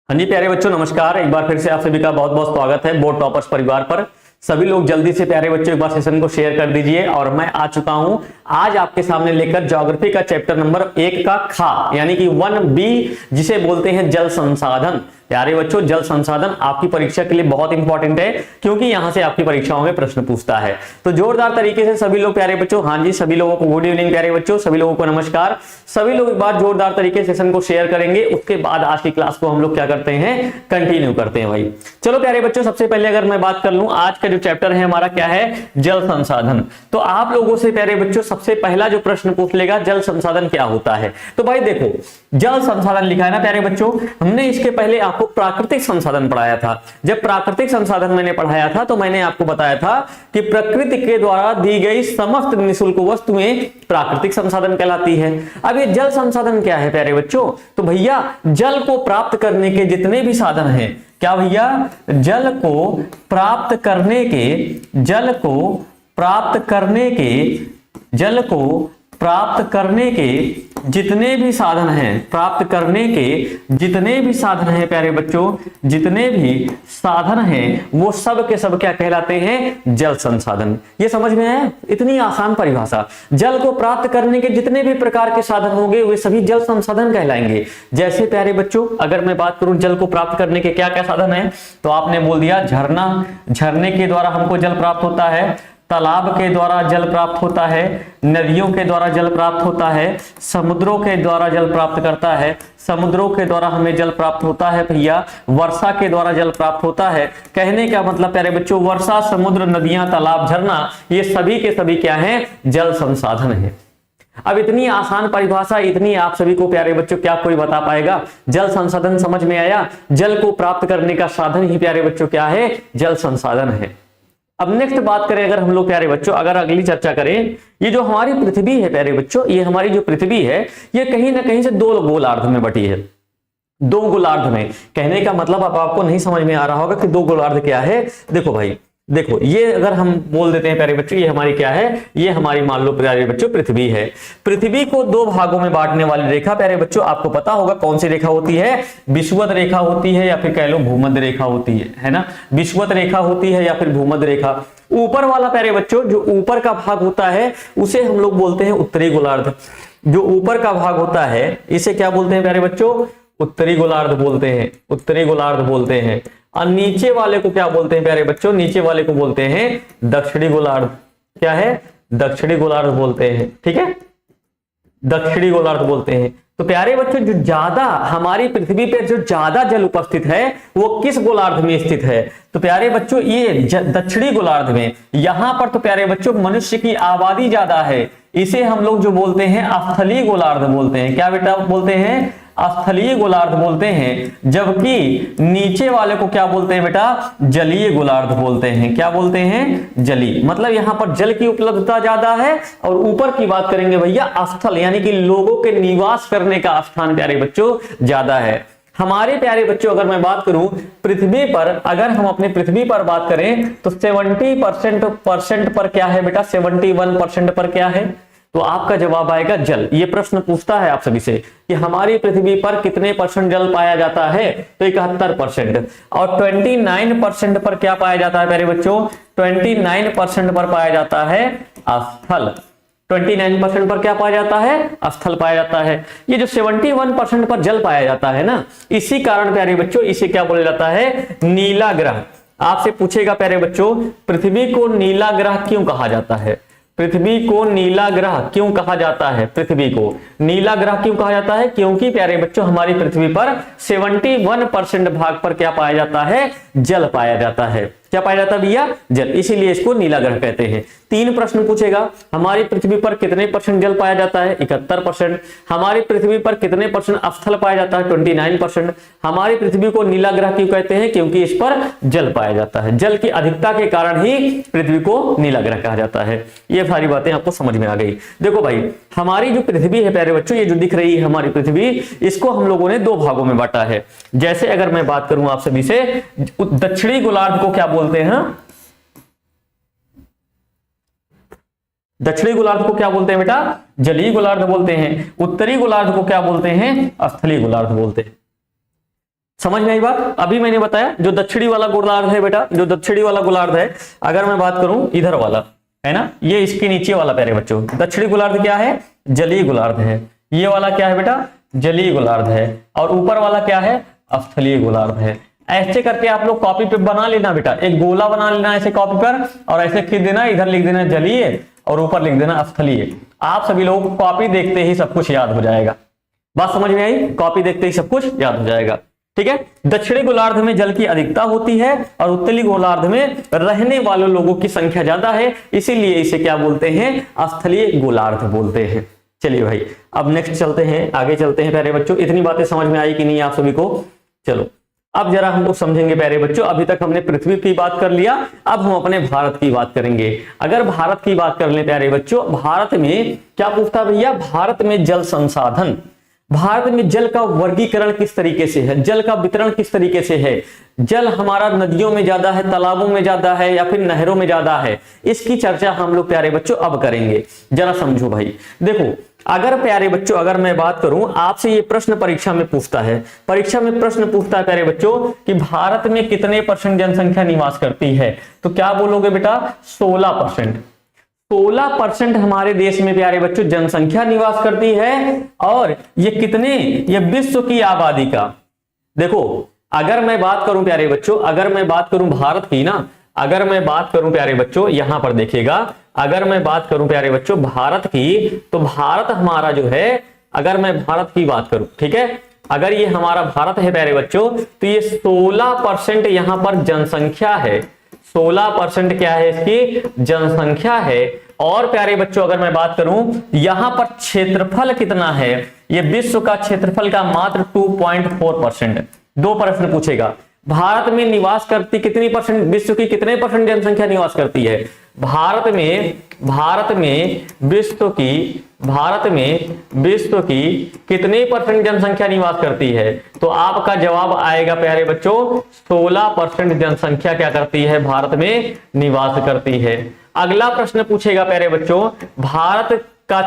हाँ जी प्यारे बच्चों, नमस्कार। एक बार फिर से आप सभी का बहुत बहुत स्वागत है बोर्ड टॉपर्स परिवार पर। सभी लोग जल्दी से प्यारे बच्चों एक बार सेशन को शेयर कर दीजिए। और मैं आ चुका हूं आज आपके सामने लेकर ज्योग्राफी का चैप्टर नंबर 1 का खा यानी कि 1B, जिसे बोलते हैं जल संसाधन। प्यारे बच्चों, जल संसाधन आपकी परीक्षा के लिए बहुत इंपॉर्टेंट है, क्योंकि यहां से आपकी परीक्षाओं में प्रश्न पूछता है। तो जोरदार तरीके से सभी लोग प्यारे बच्चों, हाँ जी सभी लोगों को गुड इवनिंग प्यारे बच्चों, सभी लोगों को नमस्कार। सभी लोग एक बार जोरदार तरीके से सेशन को शेयर करेंगे, उसके बाद आज की क्लास को हम लोग क्या करते हैं, कंटिन्यू करते हैं भाई। चलो प्यारे बच्चों, सबसे पहले अगर मैं बात कर लूं, आज का जो चैप्टर है हमारा क्या है, जल संसाधन। तो आप लोगों से प्यारे बच्चों सबसे पहला जो प्रश्न पूछ लेगा, जल संसाधन क्या होता है। तो भाई देखो, जल संसाधन लिखा है ना प्यारे बच्चों, हमने इसके पहले आपको प्राकृतिक संसाधन पढ़ाया था। जब प्राकृतिक संसाधन मैंने पढ़ाया था तो मैंने आपको बताया था कि प्रकृति के द्वारा दी गई समस्त निःशुल्क वस्तुएं प्राकृतिक संसाधन कहलाती है। अब ये जल संसाधन क्या है प्यारे बच्चों, तो भैया जल को प्राप्त करने के जितने भी साधन हैं, क्या भैया, जल को प्राप्त करने के जल को प्राप्त करने के जितने भी साधन हैं, प्राप्त करने के जितने भी साधन हैं प्यारे बच्चों, जितने भी साधन हैं वो सब के सब क्या कहलाते हैं, जल संसाधन। ये समझ में आया? इतनी आसान परिभाषा। जल को प्राप्त करने के जितने भी प्रकार के साधन होंगे वे सभी जल संसाधन कहलाएंगे। जैसे प्यारे बच्चों, अगर मैं बात करूं जल को प्राप्त करने के क्या क्या साधन है, तो आपने बोल दिया झरना, झरने के द्वारा हमको जल प्राप्त होता है, तालाब के द्वारा जल प्राप्त होता है, नदियों के द्वारा जल प्राप्त होता है, समुद्रों के द्वारा जल प्राप्त करता है, समुद्रों के द्वारा हमें जल प्राप्त होता है भैया, वर्षा के द्वारा जल प्राप्त होता है। कहने का मतलब प्यारे बच्चों, वर्षा, समुद्र, नदियां, तालाब, झरना, ये सभी के सभी क्या हैं, जल संसाधन है। अब इतनी आसान परिभाषा, इतनी आप सभी को प्यारे बच्चों क्या कोई बता पाएगा? जल संसाधन समझ में आया? जल को प्राप्त करने का साधन ही प्यारे बच्चों क्या है, जल संसाधन है। अब नेक्स्ट बात करें अगर हम लोग प्यारे बच्चों, अगर अगली चर्चा करें, ये जो हमारी पृथ्वी है प्यारे बच्चों, ये हमारी जो पृथ्वी है ये कहीं ना कहीं से दो गोलार्ध में बटी है। दो गोलार्ध में, कहने का मतलब अब आपको नहीं समझ में आ रहा होगा कि दो गोलार्ध क्या है। देखो भाई, देखो ये अगर हम बोल देते हैं प्यारे बच्चों, ये हमारी क्या है, ये हमारी मान लो प्यारे बच्चों पृथ्वी है। पृथ्वी को दो भागों में बांटने वाली रेखा प्यारे बच्चों आपको पता होगा कौन सी रेखा होती है, विषुवत रेखा होती है या फिर कह लो भूमध्य रेखा होती है ना। विषुवत रेखा होती है या फिर भूमध्य रेखा। ऊपर वाला प्यारे बच्चों, जो ऊपर का भाग होता है उसे हम लोग बोलते हैं उत्तरी गोलार्ध। जो ऊपर का भाग होता है इसे क्या बोलते हैं प्यारे बच्चों, उत्तरी गोलार्ध बोलते हैं, उत्तरी गोलार्ध बोलते हैं। और नीचे वाले को क्या बोलते हैं प्यारे बच्चों, नीचे वाले को बोलते हैं दक्षिणी गोलार्ध। क्या है, दक्षिणी गोलार्ध बोलते हैं, ठीक है, दक्षिणी गोलार्ध बोलते हैं। तो प्यारे बच्चों, जो ज्यादा हमारी पृथ्वी पर जो ज्यादा जल उपस्थित है वो किस गोलार्ध में स्थित है, तो प्यारे बच्चों ये दक्षिणी गोलार्ध में। यहां पर तो प्यारे बच्चों मनुष्य की आबादी ज्यादा है, इसे हम लोग जो बोलते हैं स्थलीय गोलार्ध बोलते हैं। क्या बेटा बोलते हैं, स्थलीय गोलार्ध बोलते हैं। जबकि नीचे वाले को क्या बोलते हैं बेटा, जलीय गोलार्ध बोलते हैं। क्या बोलते हैं, जलीय। मतलब यहां पर जल की उपलब्धता ज्यादा है। और ऊपर की बात करेंगे भैया, स्थल यानी कि लोगों के निवास करने का स्थान प्यारे बच्चों ज्यादा है। हमारे प्यारे बच्चों अगर मैं बात करूं पृथ्वी पर, अगर हम अपने पृथ्वी पर बात करें तो 70% पर क्या है बेटा, 71% पर क्या है, तो आपका जवाब आएगा जल। ये प्रश्न पूछता है आप सभी से कि हमारी पृथ्वी पर कितने परसेंट जल पाया जाता है, तो 71%। और 29% पर क्या पाया जाता है प्यारे बच्चों, 29% पर पाया जाता है स्थल। 29% पर क्या पाया जाता है, स्थल पाया जाता है। ये जो 71% पर जल पाया जाता है ना, इसी कारण प्यारे बच्चों इसे क्या बोला जाता है, नीला ग्रह। आपसे पूछेगा प्यारे बच्चों, पृथ्वी को नीला ग्रह क्यों कहा जाता है, पृथ्वी को नीला ग्रह क्यों कहा जाता है, पृथ्वी को नीला ग्रह क्यों कहा जाता है, क्योंकि प्यारे बच्चों हमारी पृथ्वी पर 71% भाग पर क्या पाया जाता है, जल पाया जाता है। क्या पाया जाता है भैया, जल, इसीलिए इसको नीला ग्रह कहते हैं। 3 प्रश्न पूछेगा, हमारी पृथ्वी पर कितने परसेंट जल पाया जाता है, 71%। हमारी पृथ्वी पर कितने परसेंट स्थल पाया जाता है, 29%। हमारी पृथ्वी को नीला ग्रह क्यों कहते हैं, क्योंकि इस पर जल पाया जाता है। जल की अधिकता के कारण ही पृथ्वी को नीला ग्रह कहा जाता है। ये सारी बातें आपको समझ में आ गई। देखो भाई, हमारी जो पृथ्वी है प्यारे बच्चों, ये जो दिख रही है हमारी पृथ्वी, इसको हम लोगों ने 2 भागों में बांटा है। जैसे अगर मैं बात करूं आप सभी से, दक्षिणी गोलार्ध को क्या बोलते हैं, दक्षिणी गोलार्ध को क्या बोलते हैं बेटा, जलीय गोलार्ध बोलते हैं। उत्तरी गोलार्ध को क्या बोलते हैं, स्थलीय गोलार्ध बोलते हैं। समझ में आई बात? अभी मैंने बताया जो दक्षिणी वाला गोलार्ध है बेटा, जो दक्षिणी वाला गोलार्ध है, अगर मैं बात करूं इधर वाला है ना, ये इसके नीचे वाला प्यारे बच्चों, दक्षिणी गोलार्ध क्या है? जलीय गोलार्ध है। ये वाला क्या है बेटा? जलीय गोलार्ध है। और ऊपर वाला क्या है? स्थलीय गोलार्ध है। ऐसे करके आप लोग कॉपी पे बना लेना बेटा, एक गोला बना लेना ऐसे कॉपी पर, और ऐसे लिख देना, इधर लिख देना जलीय और ऊपर लिख देना स्थलीय। आप सभी लोगों को कॉपी देखते ही सब कुछ याद हो जाएगा। बात समझ में आई? कॉपी देखते ही सब कुछ याद हो जाएगा। ठीक है। दक्षिणी गोलार्ध में जल की अधिकता होती है और उत्तरी गोलार्ध में रहने वाले लोगों की संख्या ज्यादा है, इसीलिए इसे क्या बोलते हैं? स्थलीय गोलार्ध बोलते हैं। चलिए भाई, अब नेक्स्ट चलते हैं, आगे चलते हैं प्यारे बच्चों। इतनी बातें समझ में आई कि नहीं आप सभी को? चलो अब जरा हम लोग समझेंगे प्यारे बच्चों। अभी तक हमने पृथ्वी की बात कर लिया, अब हम अपने भारत की बात करेंगे। अगर भारत की बात कर लें प्यारे बच्चों, भारत में क्या पूछता भैया? भारत में जल संसाधन, भारत में जल का वर्गीकरण किस तरीके से है, जल का वितरण किस तरीके से है, जल हमारा नदियों में ज्यादा है, तालाबों में ज्यादा है या फिर नहरों में ज्यादा है, इसकी चर्चा हम लोग प्यारे बच्चों अब करेंगे। जरा समझो भाई, देखो अगर प्यारे बच्चों अगर मैं बात करूं, आपसे ये प्रश्न परीक्षा में पूछता है, परीक्षा में प्रश्न पूछता है प्यारे बच्चों कि भारत में कितने % जनसंख्या निवास करती है, तो क्या बोलोगे बेटा? 16%। 16% हमारे देश में प्यारे बच्चों जनसंख्या निवास करती है। और ये कितने? ये विश्व की आबादी का। देखो अगर मैं बात करूं प्यारे बच्चों, अगर मैं बात करूं भारत की ना, अगर मैं बात करूं प्यारे बच्चों, यहां पर देखिएगा, अगर मैं बात करूं प्यारे बच्चों भारत की, तो भारत हमारा जो है, अगर मैं भारत की बात करूं, ठीक है, अगर ये हमारा भारत है प्यारे बच्चों, तो ये 16% यहां पर जनसंख्या है। 16% क्या है? इसकी जनसंख्या है। और प्यारे बच्चों अगर मैं बात करूं, यहां पर क्षेत्रफल कितना है? ये विश्व का क्षेत्रफल का मात्र 2.4%। 2 प्रश्न पूछेगा, भारत में निवास करती कितनी %, विश्व की कितने % जनसंख्या निवास करती है? भारत में विश्व की कितने % जनसंख्या निवास करती है? तो आपका जवाब आएगा प्यारे बच्चों 16% जनसंख्या क्या करती है? भारत में निवास करती है। अगला प्रश्न पूछेगा प्यारे बच्चों, भारत का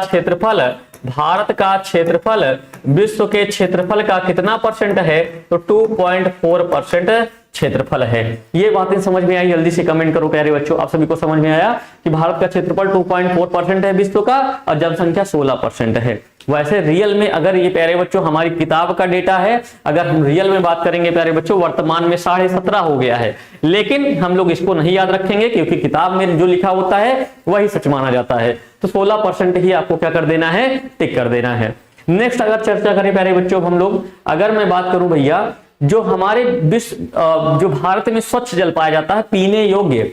क्षेत्रफल विश्व के क्षेत्रफल का कितना % है? तो 2.4% क्षेत्रफल है। ये बातें समझ में आई? जल्दी से कमेंट करो प्यारे बच्चों। आप सभी को समझ में आया कि भारत का क्षेत्रफल 2.4% है विश्व का और जनसंख्या 16% है। वैसे रियल में अगर ये प्यारे बच्चों हमारी किताब का डेटा है, अगर हम रियल में बात करेंगे प्यारे बच्चों, वर्तमान में 17.5 हो गया है, लेकिन हम लोग इसको नहीं याद रखेंगे क्योंकि किताब में जो लिखा होता है वही सच माना जाता है। तो 16% ही आपको क्या कर देना है? टिक कर देना है। नेक्स्ट अगर चर्चा करें प्यारे बच्चों हम लोग, अगर मैं बात करूं भैया, जो हमारे जो भारत में स्वच्छ जल पाया जाता है, पीने योग्य,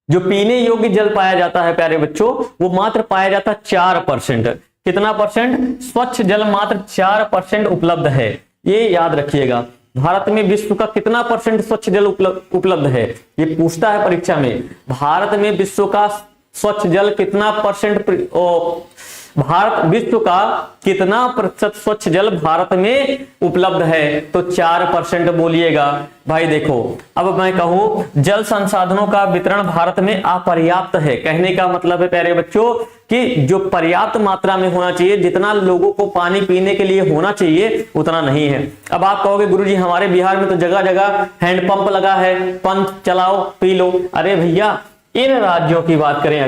जो पीने योग्य जल पाया जाता है प्यारे बच्चों, वो मात्र पाया जाता है 4%। कितना %? स्वच्छ जल मात्र 4% उपलब्ध है। ये याद रखिएगा। भारत में विश्व का कितना % स्वच्छ जल उपलब्ध है? ये पूछता है परीक्षा में। भारत में विश्व का स्वच्छ जल कितना %, विश्व का कितना % स्वच्छ जल भारत में उपलब्ध है? तो 4% बोलिएगा। भाई देखो, अब मैं कहूं जल संसाधनों का वितरण भारत में अपर्याप्त है, कहने का मतलब है प्यारे बच्चों कि जो पर्याप्त मात्रा में होना चाहिए, जितना लोगों को पानी पीने के लिए होना चाहिए उतना नहीं है। अब आप कहोगे गुरुजी हमारे बिहार में तो जगह जगह हैंडपंप लगा है, पंप चलाओ पी लो। अरे भैया इन राज्यों की बात करें,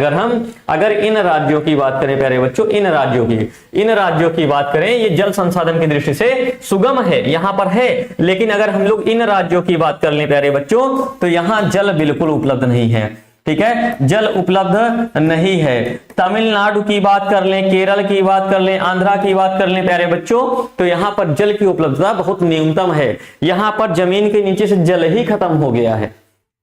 अगर इन राज्यों की बात करें प्यारे बच्चों, इन राज्यों की बात करें, ये जल संसाधन की दृष्टि से सुगम है, यहां पर है। लेकिन अगर हम लोग इन राज्यों की बात कर लें प्यारे बच्चों, तो यहां जल बिल्कुल उपलब्ध नहीं है। ठीक है, जल उपलब्ध नहीं है। तमिलनाडु की बात कर लें, केरल की बात कर लें, आंध्रा की बात कर लें प्यारे बच्चों, तो यहां पर जल की उपलब्धता बहुत न्यूनतम है। यहां पर जमीन के नीचे से जल ही खत्म हो गया है,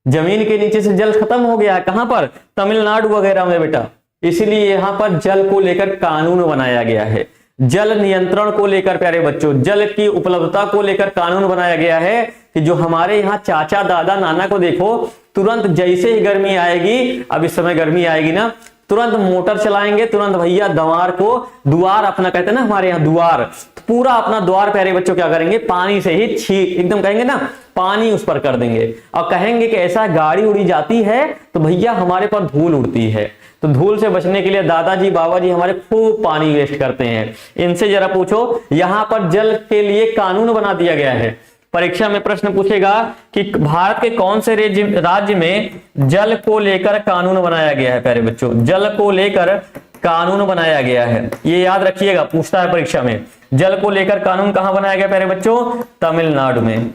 जमीन के नीचे से जल खत्म हो गया है। कहां पर? तमिलनाडु वगैरह में बेटा। इसीलिए यहां पर जल को लेकर कानून बनाया गया है, जल नियंत्रण को लेकर प्यारे बच्चों, जल की उपलब्धता को लेकर कानून बनाया गया है कि जो हमारे यहाँ चाचा दादा नाना को देखो, तुरंत जैसे ही गर्मी आएगी, अब इस समय गर्मी आएगी ना, तुरंत मोटर चलाएंगे, तुरंत भैया दुआर अपना कहते हैं ना हमारे यहाँ दुआर, तो पूरा अपना द्वार प्यारे बच्चों क्या करेंगे? पानी से ही एकदम कहेंगे ना, पानी उस पर कर देंगे और कहेंगे कि ऐसा गाड़ी उड़ी जाती है तो भैया हमारे पर धूल उड़ती है। तो धूल से बचने के लिए दादाजी बाबाजी हमारे खूब पानी वेस्ट करते हैं। इनसे जरा पूछो, यहां पर जल के लिए कानून बना दिया गया है, परीक्षा में प्रश्न पूछेगा कि भारत के कौन से राज्य में जल को लेकर कानून बनाया गया है। प्यारे बच्चों, जल को लेकर कानून बनाया गया है, ये याद रखिएगा, पूछता है परीक्षा में। जल को लेकर कानून कहां बनाया गया प्यारे बच्चों? तमिलनाडु में।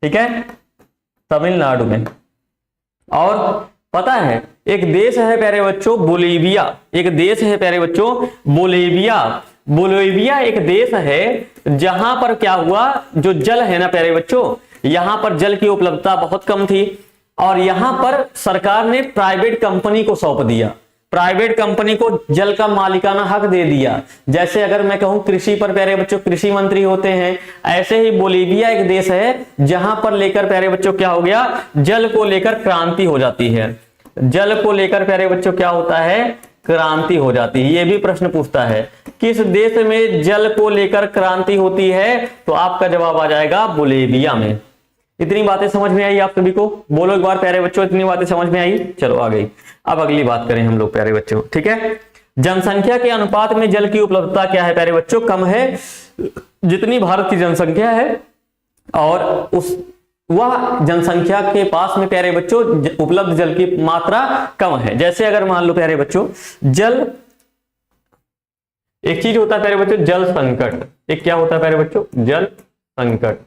ठीक है, तमिलनाडु में। और पता है एक देश है प्यारे बच्चों बोलीविया, एक देश है प्यारे बच्चों बोलीविया। बोलीविया एक देश है जहां पर क्या हुआ, जो जल है ना प्यारे बच्चों, यहां पर जल की उपलब्धता बहुत कम थी और यहां पर सरकार ने प्राइवेट कंपनी को सौंप दिया, प्राइवेट कंपनी को जल का मालिकाना हक दे दिया। जैसे अगर मैं कहूं कृषि पर प्यारे बच्चों कृषि मंत्री होते हैं, ऐसे ही बोलीविया एक देश है जहां पर लेकर प्यारे बच्चों क्या हो गया, जल को लेकर क्रांति हो जाती है। जल को लेकर प्यारे बच्चों क्या होता है, क्रांति हो जाती है। यह भी प्रश्न पूछता है किस देश में जल को लेकर क्रांति होती है, तो आपका जवाब आ जाएगा बोलीविया में। इतनी बातें समझ में आई आप सभी को? बोलो एक बार प्यारे बच्चों, इतनी बातें समझ में आई? चलो आ गई। अब अगली बात करें हम लोग प्यारे बच्चों। ठीक है, जनसंख्या के अनुपात में जल की उपलब्धता क्या है प्यारे बच्चों? कम है। जितनी भारत की जनसंख्या है और उस वह जनसंख्या के पास में प्यारे बच्चों उपलब्ध जल की मात्रा कम है। जैसे अगर मान लो प्यारे बच्चों जल, एक चीज होता है प्यारे बच्चों जल संकट, एक क्या होता है प्यारे बच्चों, जल संकट।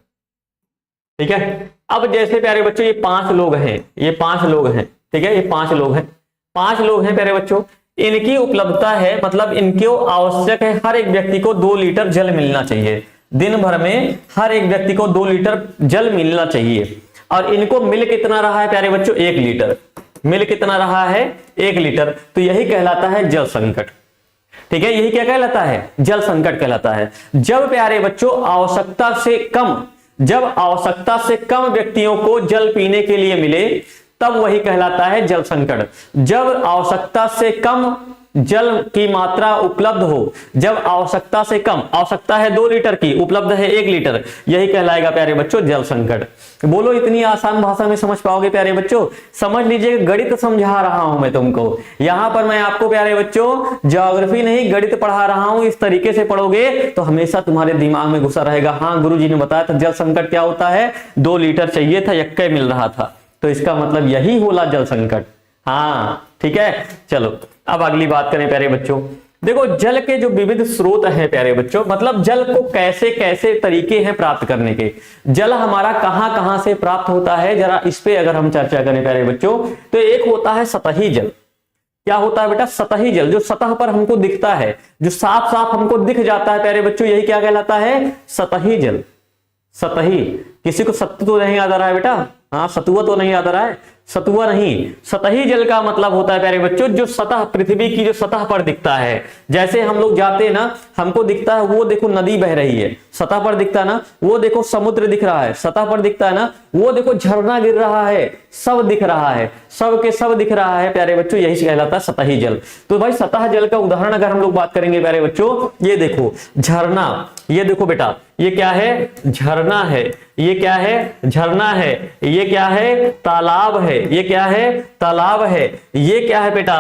ठीक है, अब जैसे प्यारे बच्चों ये 5 लोग हैं, ये 5 लोग हैं, ठीक है, ये 5 लोग हैं, 5 लोग हैं प्यारे बच्चों, इनकी उपलब्धता है, मतलब इनको आवश्यक है, हर एक व्यक्ति को 2 लीटर जल मिलना चाहिए। दिन भर में हर एक व्यक्ति को 2 लीटर जल मिलना चाहिए और इनको मिल कितना रहा है प्यारे बच्चों, 1 लीटर। मिल कितना रहा है, 1 लीटर। तो यही कहलाता है जल संकट। ठीक है, यही क्या कहलाता है, जल संकट कहलाता है। जब प्यारे बच्चों आवश्यकता से कम, जब आवश्यकता से कम व्यक्तियों को जल पीने के लिए मिले तब वही कहलाता है जल संकट। जब आवश्यकता से कम जल की मात्रा उपलब्ध हो, जब आवश्यकता से कम, आवश्यकता है 2 लीटर की, उपलब्ध है 1 लीटर, यही कहलाएगा प्यारे बच्चों जल संकट। बोलो इतनी आसान भाषा में समझ पाओगे प्यारे बच्चों? समझ लीजिए गणित समझा रहा हूं मैं तुमको, यहां पर मैं आपको प्यारे बच्चों ज्योग्राफी नहीं गणित पढ़ा रहा हूं। इस तरीके से पढ़ोगे तो हमेशा तुम्हारे दिमाग में घुसा रहेगा, हाँ गुरुजी ने बताया था जल संकट क्या होता है, 2 लीटर चाहिए था, 1 मिल रहा था, तो इसका मतलब यही होला जल संकट। हाँ ठीक है, चलो अब अगली बात करें प्यारे बच्चों। देखो जल के जो विविध स्रोत हैं प्यारे बच्चों, मतलब जल को कैसे कैसे तरीके हैं प्राप्त करने के, जल हमारा कहां कहां से प्राप्त होता है, जरा इस पे अगर हम चर्चा करें प्यारे बच्चों, तो एक होता है सतही जल। क्या होता है बेटा, सतही जल, जो सतह पर हमको दिखता है, जो साफ साफ हमको दिख जाता है प्यारे बच्चों, यही क्या कहलाता है, सतही जल। सतही, किसी को सत्तू तो नहीं याद आ रहा है बेटा, हाँ सतुआ तो नहीं याद आ रहा है, सतुआ नहीं, सतही जल का मतलब होता है प्यारे बच्चों जो सतह, पृथ्वी की जो सतह पर दिखता है। जैसे हम लोग जाते हैं ना, हमको दिखता है वो देखो नदी बह रही है, सतह पर दिखता है ना, वो देखो समुद्र दिख रहा है, सतह पर दिखता है ना, वो देखो झरना गिर रहा है, सब दिख रहा है, सब के सब दिख रहा है प्यारे बच्चों, यही कहलाता है सतही जल। तो भाई सतह जल का उदाहरण अगर हम लोग बात करेंगे प्यारे बच्चों, ये देखो झरना, ये देखो बेटा ये क्या है, झरना है, ये क्या है, झरना है, ये क्या है, तालाब है, ये क्या है, तालाब है, ये क्या है बेटा,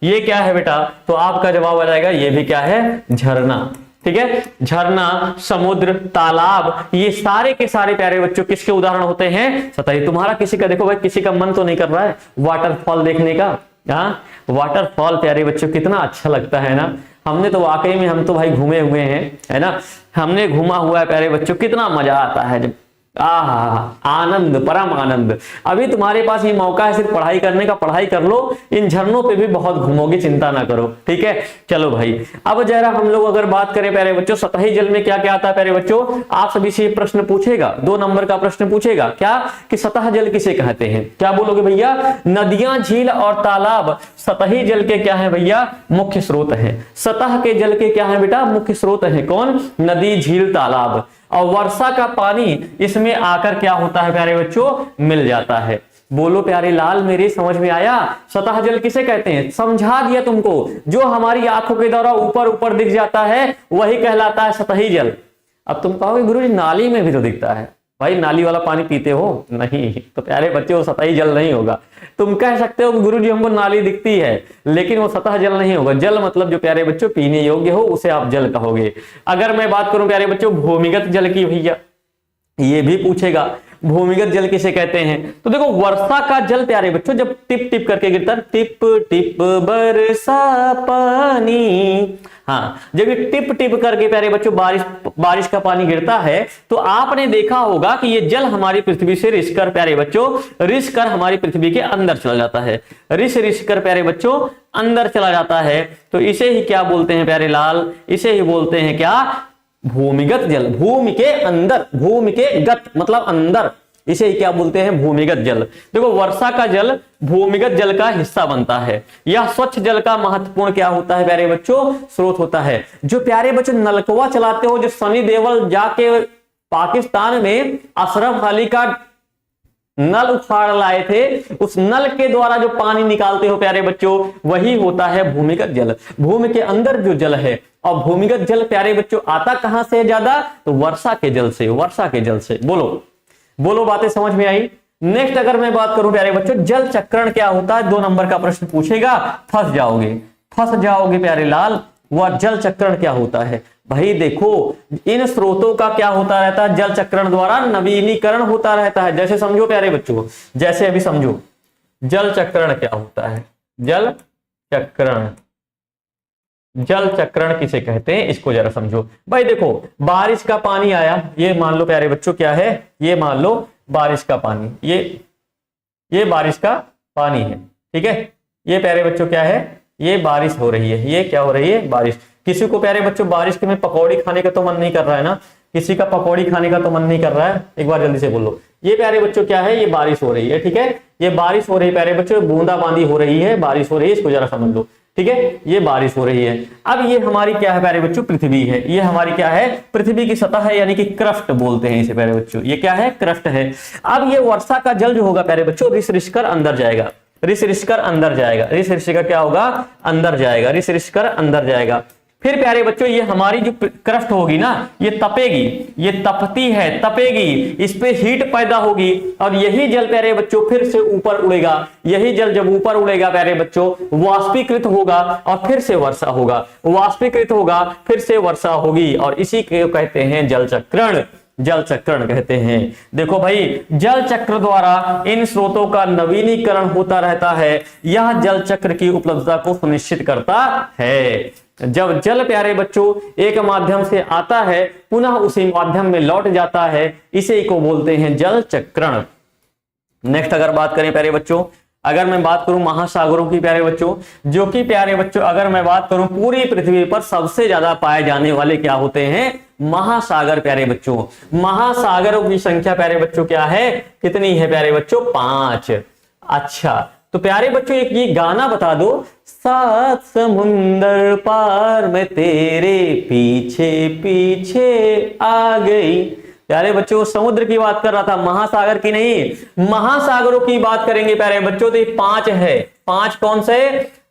ये क्या है बेटा, तो आपका जवाब आ जाएगा ये भी क्या है, झरना। ठीक है, झरना, समुद्र, तालाब, ये सारे के सारे प्यारे बच्चों किसके उदाहरण होते हैं, सतही। तुम्हारा किसी का देखो भाई, किसी का मन तो नहीं कर रहा है वाटरफॉल देखने का? हाँ वाटरफॉल प्यारे बच्चों कितना अच्छा लगता है ना, हमने तो वाकई में, हम तो भाई घूमे हुए हैं, है ना, हमने घूमा हुआ है प्यारे बच्चों, कितना मजा आता है जब, आनंद, परम आनंद। अभी तुम्हारे पास ये मौका है सिर्फ पढ़ाई करने का, पढ़ाई कर लो, इन झरनों पे भी बहुत घूमोगे, चिंता ना करो। ठीक है, चलो भाई अब जरा हम लोग अगर बात करें प्यारे बच्चों, सतही जल में क्या क्या आता है प्यारे बच्चों, आप सभी से प्रश्न पूछेगा, 2 नंबर का प्रश्न पूछेगा, क्या कि सतह जल किसे कहते हैं? क्या बोलोगे भैया? नदियां, झील और तालाब सतही जल के क्या है भैया, मुख्य स्रोत है। सतह के जल के क्या है बेटा, मुख्य स्रोत है। कौन? नदी, झील, तालाब। और वर्षा का पानी इसमें आकर क्या होता है प्यारे बच्चों, मिल जाता है। बोलो प्यारे लाल मेरे, समझ में आया? सतह जल किसे कहते हैं, समझा दिया तुमको, जो हमारी आंखों के द्वारा ऊपर ऊपर दिख जाता है वही कहलाता है सतही जल। अब तुम कहोगे गुरुजी नाली में भी तो दिखता है, भाई नाली वाला पानी पीते हो? नहीं, तो प्यारे बच्चे वो सतही जल नहीं होगा। तुम कह सकते हो कि गुरुजी हमको नाली दिखती है, लेकिन वो सतह जल नहीं होगा। जल मतलब जो प्यारे बच्चों पीने योग्य हो उसे आप जल कहोगे। अगर मैं बात करूं प्यारे बच्चों भूमिगत जल की भैया, ये भी पूछेगा। भूमिगत जल किसे कहते हैं? तो देखो वर्षा का जल प्यारे बच्चों जब टिप टिप करके गिरता है, टिप टिप बरसा पानी, हाँ, जब ये टिप टिप करके प्यारे बच्चों बारिश का पानी गिरता है तो आपने देखा होगा कि ये जल हमारी पृथ्वी से रिस कर प्यारे बच्चों रिस कर हमारी पृथ्वी के अंदर चला जाता है, रिस कर प्यारे बच्चों अंदर चला जाता है। तो इसे ही क्या बोलते हैं प्यारे लाल? इसे ही बोलते हैं क्या? भूमिगत जल। भूमि के अंदर, भूमि के गत मतलब अंदर, इसे ही क्या बोलते हैं? भूमिगत जल। देखो वर्षा का जल भूमिगत जल का हिस्सा बनता है। यह स्वच्छ जल का महत्वपूर्ण क्या होता है प्यारे बच्चों? स्रोत होता है। जो प्यारे बच्चों नलकवा चलाते हो, जो सनी देओल जाके पाकिस्तान में अशरफ अली का नल उखाड़ लाए थे, उस नल के द्वारा जो पानी निकालते हो प्यारे बच्चों, वही होता है भूमिगत जल। भूमि के अंदर जो जल है, और भूमिगत जल प्यारे बच्चों आता कहां से है ज्यादा? तो वर्षा के जल से, वर्षा के जल से। बोलो बोलो, बातें समझ में आई? नेक्स्ट अगर मैं बात करूं प्यारे बच्चों, जल चक्रण क्या होता है? 2 नंबर का प्रश्न पूछेगा, फंस जाओगे प्यारे लाल। वह जल चक्रण क्या होता है? भाई देखो इन स्रोतों का क्या होता रहता है? जल चक्रण द्वारा नवीनीकरण होता रहता है। जैसे समझो प्यारे बच्चों, जैसे अभी समझो जल चक्रण क्या होता है? जल चक्रण, जल चक्रण किसे कहते हैं इसको जरा समझो। भाई देखो बारिश का पानी आया, ये मान लो प्यारे बच्चों क्या है? ये मान लो बारिश का पानी, ये बारिश का पानी है, ठीक है। ये प्यारे बच्चों क्या है? ये बारिश हो रही है। ये क्या हो रही है? बारिश। किसी को प्यारे बच्चों बारिश के में पकौड़ी खाने का तो मन नहीं कर रहा है ना? किसी का पकौड़ी खाने का तो मन नहीं कर रहा है? एक बार जल्दी से बोलो। ये प्यारे बच्चों क्या है? ये बारिश हो रही है, ठीक है। ये बारिश हो रही है प्यारे बच्चों, बूंदाबांदी हो रही है, बारिश हो रही है, इसको जरा समझ लो, ठीक है। ये बारिश हो रही है। अब ये हमारी क्या है प्यारे बच्चों? पृथ्वी है। ये हमारी क्या है? पृथ्वी की सतह है, यानी कि क्रस्ट बोलते हैं इसे प्यारे बच्चों। ये क्या है? क्रस्ट है। अब ये वर्षा का जल जो होगा प्यारे बच्चों, रिस कर अंदर जाएगा, रिस कर अंदर जाएगा, रिस कर क्या होगा? अंदर जाएगा, रिस कर अंदर जाएगा। फिर प्यारे बच्चों ये हमारी जो क्रस्ट होगी ना, ये तपेगी, ये तपती है, तपेगी, इस पे हीट पैदा होगी, और यही जल प्यारे बच्चों फिर से ऊपर उड़ेगा। यही जल जब ऊपर उड़ेगा प्यारे बच्चों, वाष्पीकृत होगा और फिर से वर्षा होगा, वाष्पीकृत होगा फिर से वर्षा होगी, और इसी को कहते हैं जल चक्रण। जल चक्रण कहते हैं। देखो भाई जल चक्र द्वारा इन स्रोतों का नवीनीकरण होता रहता है। यह जल चक्र की उपलब्धता को सुनिश्चित करता है। जब जल प्यारे बच्चों एक माध्यम से आता है, पुनः उसी माध्यम में लौट जाता है, इसे को बोलते हैं जल चक्रण। नेक्स्ट अगर बात करें प्यारे बच्चों, अगर मैं बात करूं महासागरों की प्यारे बच्चों, जो कि प्यारे बच्चों अगर मैं बात करूं पूरी पृथ्वी पर सबसे ज्यादा पाए जाने वाले क्या होते हैं? महासागर प्यारे बच्चों। महासागरों की संख्या प्यारे बच्चों क्या है? कितनी है प्यारे बच्चों? 5। अच्छा तो प्यारे बच्चों एक ये गाना बता दो, 7 समुंदर पार मैं तेरे पीछे पीछे आ गई। प्यारे बच्चों समुद्र की बात कर रहा था, महासागर की नहीं। महासागरों की बात करेंगे प्यारे बच्चों तो ये 5 है। 5 कौन से?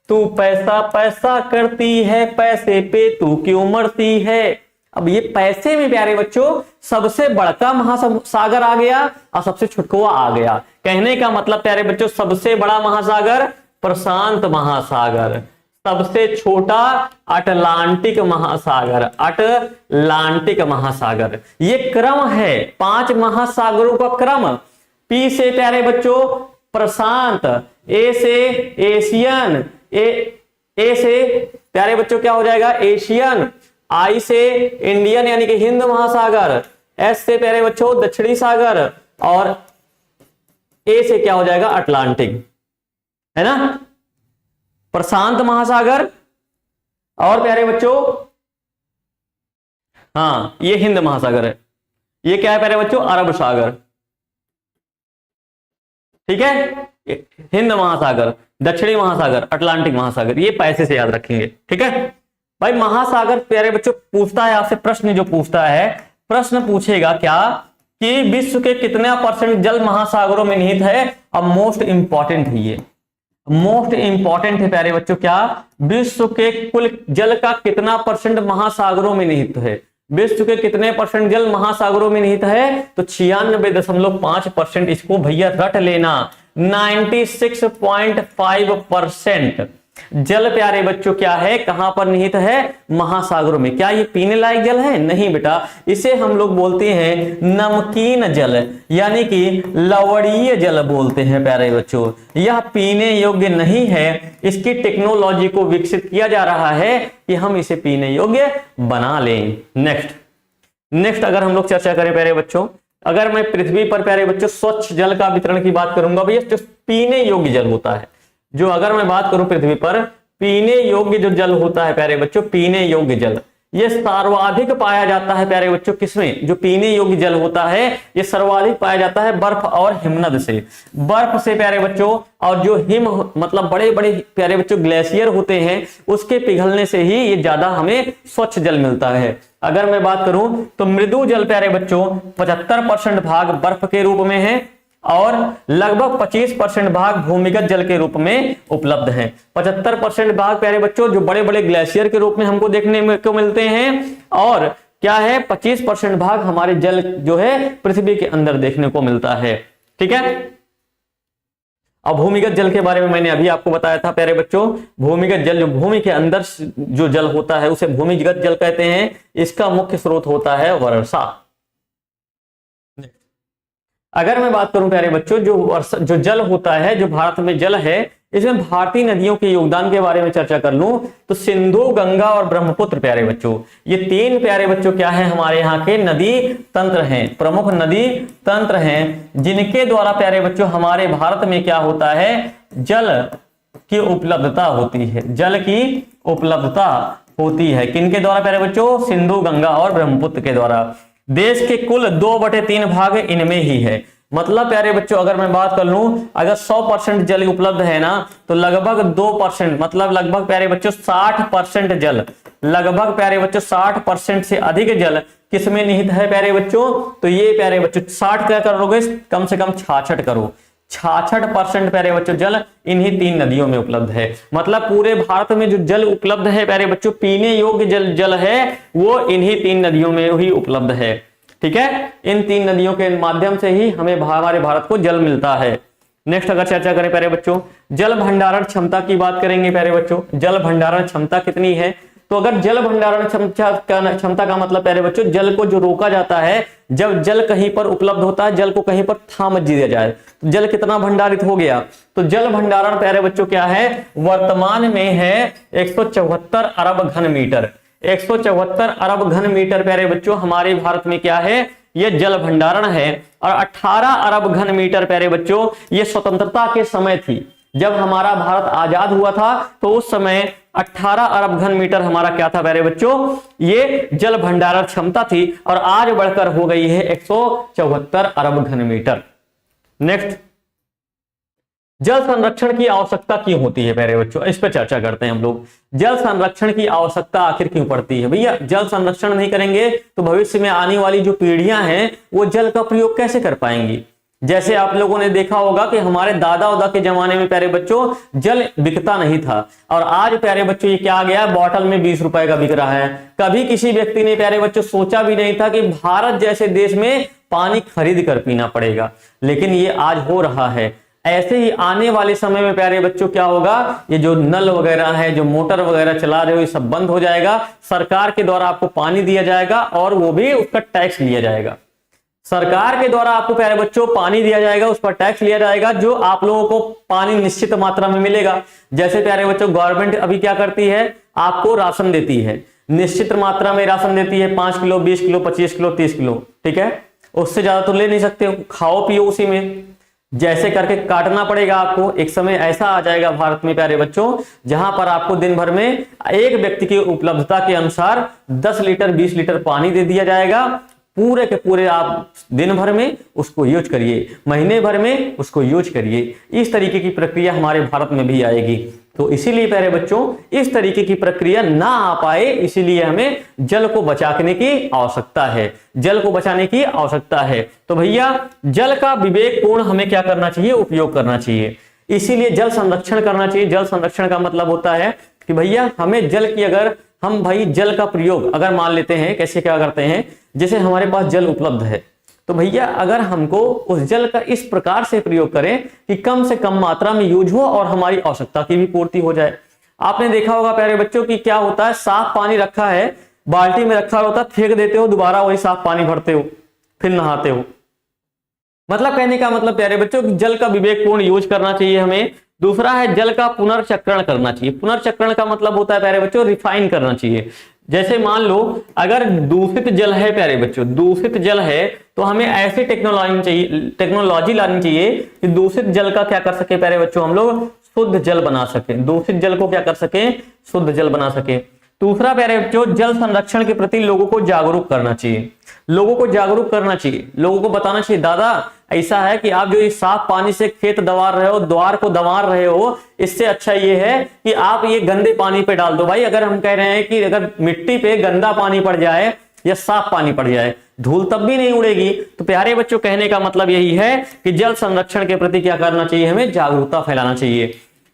तू पैसा पैसा करती है, पैसे पे तू क्यों मरती है। अब ये पैसे में प्यारे बच्चों सबसे बड़का महासागर आ गया और सबसे छुटकुआ आ गया। कहने का मतलब प्यारे बच्चों सबसे बड़ा महासागर प्रशांत महासागर, सबसे छोटा अटलांटिक महासागर, अटलांटिक महासागर। ये क्रम है 5 महासागरों का क्रम। पी से प्यारे बच्चों प्रशांत, ए से एशियन, ए से प्यारे बच्चों क्या हो जाएगा? एशियन। आई से इंडियन यानी कि हिंद महासागर, एस से प्यारे बच्चों दक्षिणी सागर, और ए से क्या हो जाएगा? अटलांटिक, है ना। प्रशांत महासागर और प्यारे बच्चों हाँ ये हिंद महासागर है। ये क्या है प्यारे बच्चों? अरब सागर, ठीक है। हिंद महासागर, दक्षिणी महासागर, अटलांटिक महासागर, ये पैसे से याद रखेंगे, ठीक है भाई। महासागर प्यारे बच्चों पूछता है आपसे प्रश्न, जो पूछता है प्रश्न पूछेगा क्या कि विश्व के कितना % जल महासागरों में निहित है। अब मोस्ट इंपॉर्टेंट है ये, मोस्ट इंपॉर्टेंट है प्यारे बच्चों, क्या विश्व के कुल जल का कितना % महासागरों में निहित है। विश्व के कितने % जल महासागरों में निहित है? तो 96.5%। इसको भैया रट लेना, 96.5%। जल प्यारे बच्चों क्या है, कहां पर निहित है, महासागरों में। क्या ये पीने लायक जल है? नहीं बेटा, इसे हम लोग बोलते हैं नमकीन जल, यानी कि लवणीय जल बोलते हैं प्यारे बच्चों। यह पीने योग्य नहीं है। इसकी टेक्नोलॉजी को विकसित किया जा रहा है कि हम इसे पीने योग्य बना लें। नेक्स्ट अगर हम लोग चर्चा करें प्यारे बच्चों, अगर मैं पृथ्वी पर प्यारे बच्चों स्वच्छ जल का वितरण की बात करूंगा भैया, जो पीने योग्य जल होता है, जो अगर मैं बात करूं पृथ्वी पर पीने योग्य जो जल होता है प्यारे बच्चों, पीने योग्य जल, ये सर्वाधिक पाया जाता है प्यारे बच्चों किसमें, जो पीने योग्य जल होता है ये सर्वाधिक पाया जाता है बर्फ और हिमनद से। बर्फ से प्यारे बच्चों, और जो हिम मतलब बड़े बड़े प्यारे बच्चों ग्लेशियर होते हैं, उसके पिघलने से ही ये ज्यादा हमें स्वच्छ जल मिलता है। अगर मैं बात करूं तो मृदु जल प्यारे बच्चों 75% भाग बर्फ के रूप में है और लगभग 25% भाग भूमिगत जल के रूप में उपलब्ध है। 75% भाग प्यारे बच्चों जो बड़े बड़े ग्लेशियर के रूप में हमको देखने को मिलते हैं, और क्या है 25% भाग हमारे जल जो है पृथ्वी के अंदर देखने को मिलता है। ठीक है, अब भूमिगत जल के बारे में मैंने अभी आपको बताया था प्यारे बच्चों। भूमिगत जल जो भूमि के अंदर जो जल होता है उसे भूमिगत जल कहते हैं। इसका मुख्य स्रोत होता है वर्षा। अगर मैं बात करूं प्यारे बच्चों, जो जल होता है, जो भारत में जल है, इसमें भारतीय नदियों के योगदान के बारे में चर्चा कर लूं तो सिंधु, गंगा और ब्रह्मपुत्र प्यारे बच्चों, ये तीन प्यारे बच्चों क्या है, हमारे यहाँ के नदी तंत्र हैं, प्रमुख नदी तंत्र हैं, जिनके द्वारा प्यारे बच्चों हमारे भारत में क्या होता है, जल की उपलब्धता होती है। जल की उपलब्धता होती है किनके द्वारा प्यारे बच्चों, सिंधु, गंगा और ब्रह्मपुत्र के द्वारा। देश के कुल 2/3 भाग इनमें ही है। मतलब प्यारे बच्चों अगर मैं बात कर लूं, अगर 100% जल उपलब्ध है ना, तो लगभग 2% मतलब लगभग प्यारे बच्चों 60% जल, लगभग प्यारे बच्चों 60% से अधिक जल किसमें निहित है प्यारे बच्चों, तो ये प्यारे बच्चों 60 क्या करोगे, कम से कम 66 करो, 66% प्यारे बच्चों जल इन्हीं तीन नदियों में उपलब्ध है। मतलब पूरे भारत में जो जल उपलब्ध है प्यारे बच्चों, पीने योग्य जल है, वो इन्हीं तीन नदियों में ही उपलब्ध है। ठीक है, इन तीन नदियों के माध्यम से ही हमें हमारे भारत को जल मिलता है। नेक्स्ट अगर चर्चा करें प्यारे बच्चों, जल भंडारण क्षमता की बात करेंगे प्यारे बच्चों। जल भंडारण क्षमता कितनी है, तो अगर जल भंडारण क्षमता का मतलब प्यारे बच्चों, जल को जो रोका जाता है, जब जल कहीं पर उपलब्ध होता है, जल को कहीं पर थाम दिया जाए, तो जल कितना भंडारित हो गया, तो जल भंडारण प्यारे बच्चों क्या है, वर्तमान में है 174 अरब घन मीटर। 174 अरब घन मीटर प्यारे बच्चों हमारे भारत में क्या है, ये जल भंडारण है। और 18 अरब घन मीटर प्यारे बच्चों ये स्वतंत्रता के समय थी, जब हमारा भारत आजाद हुआ था, तो उस समय 18 अरब घन मीटर हमारा क्या था प्यारे बच्चों, ये जल भंडारण क्षमता थी, और आज बढ़कर हो गई है 174 अरब घन मीटर। नेक्स्ट, जल संरक्षण की आवश्यकता क्यों होती है प्यारे बच्चों, इस पर चर्चा करते हैं हम लोग। जल संरक्षण की आवश्यकता आखिर क्यों पड़ती है भैया, जल संरक्षण नहीं करेंगे तो भविष्य में आने वाली जो पीढ़ियां हैं वो जल का प्रयोग कैसे कर पाएंगी। जैसे आप लोगों ने देखा होगा कि हमारे दादा उदा के जमाने में प्यारे बच्चों जल बिकता नहीं था, और आज प्यारे बच्चों ये क्या आ गया, बॉटल में 20 रुपए का बिक रहा है। कभी किसी व्यक्ति ने प्यारे बच्चों सोचा भी नहीं था कि भारत जैसे देश में पानी खरीद कर पीना पड़ेगा, लेकिन ये आज हो रहा है। ऐसे ही आने वाले समय में प्यारे बच्चों क्या होगा, ये जो नल वगैरह है, जो मोटर वगैरह चला रहे हो, ये सब बंद हो जाएगा। सरकार के द्वारा आपको पानी दिया जाएगा और वो भी उसका टैक्स लिया जाएगा। सरकार के द्वारा आपको प्यारे बच्चों पानी दिया जाएगा, उस पर टैक्स लिया जाएगा, जो आप लोगों को पानी निश्चित मात्रा में मिलेगा। जैसे प्यारे बच्चों गवर्नमेंट अभी क्या करती है, आपको राशन देती है, निश्चित मात्रा में राशन देती है, 5 किलो, 20 किलो, 25 किलो, 30 किलो, ठीक है, उससे ज्यादा तो ले नहीं सकते हो, खाओ पियो उसी में, जैसे करके काटना पड़ेगा आपको। एक समय ऐसा आ जाएगा भारत में प्यारे बच्चों, जहां पर आपको दिन भर में एक व्यक्ति की उपलब्धता के अनुसार 10 लीटर 20 लीटर पानी दे दिया जाएगा। पूरे के पूरे आप दिन भर में उसको यूज करिए, महीने भर में उसको यूज करिए। इस तरीके की प्रक्रिया हमारे भारत में भी आएगी। तो इसीलिए प्यारे बच्चों इस तरीके की प्रक्रिया ना आ पाए, इसीलिए हमें जल को बचाने की आवश्यकता है, जल को बचाने की आवश्यकता है। तो भैया जल का विवेकपूर्ण हमें क्या करना चाहिए, उपयोग करना चाहिए। इसीलिए जल संरक्षण करना चाहिए। जल संरक्षण का मतलब होता है कि भैया हमें जल की, अगर हम भाई जल का प्रयोग अगर मान लेते हैं, कैसे क्या करते हैं, जैसे हमारे पास जल उपलब्ध है, तो भैया अगर हमको उस जल का इस प्रकार से प्रयोग करें कि कम से कम मात्रा में यूज हो और हमारी आवश्यकता की भी पूर्ति हो जाए। आपने देखा होगा प्यारे बच्चों कि क्या होता है, साफ पानी रखा है, बाल्टी में रखा होता है, फेंक देते हो, दोबारा वही साफ पानी भरते हो, फिर नहाते हो। मतलब कहने का मतलब प्यारे बच्चों कि जल का विवेकपूर्ण यूज करना चाहिए हमें। दूसरा है जल का पुनर्चक्रण करना चाहिए। पुनर्चक्रण का मतलब होता है प्यारे बच्चों रिफाइन करना चाहिए। जैसे मान लो अगर दूषित जल है प्यारे बच्चों, दूषित जल है तो हमें ऐसी टेक्नोलॉजी लानी चाहिए कि दूषित जल का क्या कर सके प्यारे बच्चों, हम लोग शुद्ध जल बना सके, दूषित जल को क्या कर सके, शुद्ध जल बना सके। दूसरा प्यारे बच्चों जल संरक्षण के प्रति लोगों को जागरूक करना चाहिए, लोगों को जागरूक करना चाहिए, लोगों को बताना चाहिए दादा ऐसा है कि आप जो इस साफ पानी से खेत दवार रहे हो, द्वार को दवार रहे हो, इससे अच्छा ये है कि आप ये गंदे पानी पे डाल दो। भाई अगर हम कह रहे हैं कि अगर मिट्टी पे गंदा पानी पड़ जाए या साफ पानी पड़ जाए, धूल तब भी नहीं उड़ेगी। तो प्यारे बच्चों कहने का मतलब यही है कि जल संरक्षण के प्रति क्या करना चाहिए, हमें जागरूकता फैलाना चाहिए।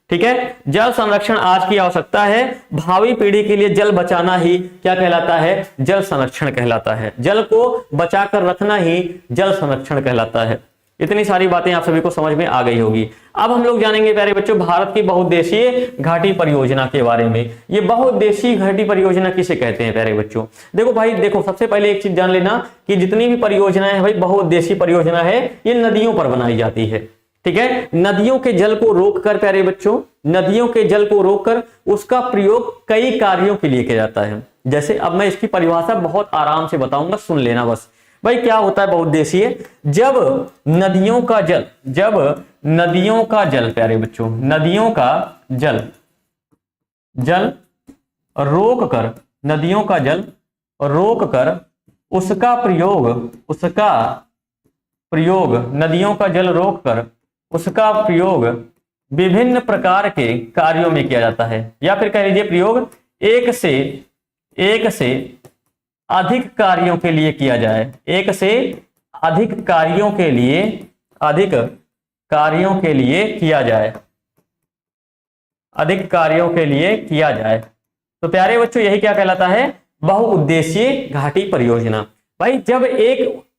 ठीक है, जल संरक्षण आज की आवश्यकता है, भावी पीढ़ी के लिए जल बचाना ही क्या कहलाता है, जल संरक्षण कहलाता है। जल को बचाकर रखना ही जल संरक्षण कहलाता है। इतनी सारी बातें आप सभी को समझ में आ गई होगी। अब हम लोग जानेंगे प्यारे बच्चों भारत की बहुउद्देशीय घाटी परियोजना के बारे में। ये बहुउद्देशीय घाटी परियोजना किसे कहते हैं प्यारे बच्चों? देखो भाई, देखो सबसे पहले एक चीज जान लेना कि जितनी भी परियोजनाएं है भाई बहुउद्देशीय परियोजना है, ये नदियों पर बनाई जाती है। ठीक है, नदियों के जल को रोककर प्यारे बच्चों, नदियों के जल को रोककर उसका प्रयोग कई कार्यों के लिए किया जाता है। जैसे अब मैं इसकी परिभाषा बहुत आराम से बताऊंगा, सुन लेना बस। भाई क्या होता है बहुउद्देशीय? जब नदियों का जल, जब नदियों का जल प्यारे बच्चों, नदियों का जल रोक कर, नदियों का जल रोक कर उसका प्रयोग नदियों का जल रोक कर उसका प्रयोग विभिन्न प्रकार के कार्यों में किया जाता है, या फिर कह लीजिए प्रयोग एक से अधिक कार्यों के लिए किया जाए, एक से अधिक कार्यों के लिए, अधिक कार्यों के लिए किया जाए, अधिक कार्यों के लिए किया जाए। तो प्यारे बच्चों यही क्या कहलाता है, बहुउद्देशीय घाटी परियोजना। भाई जब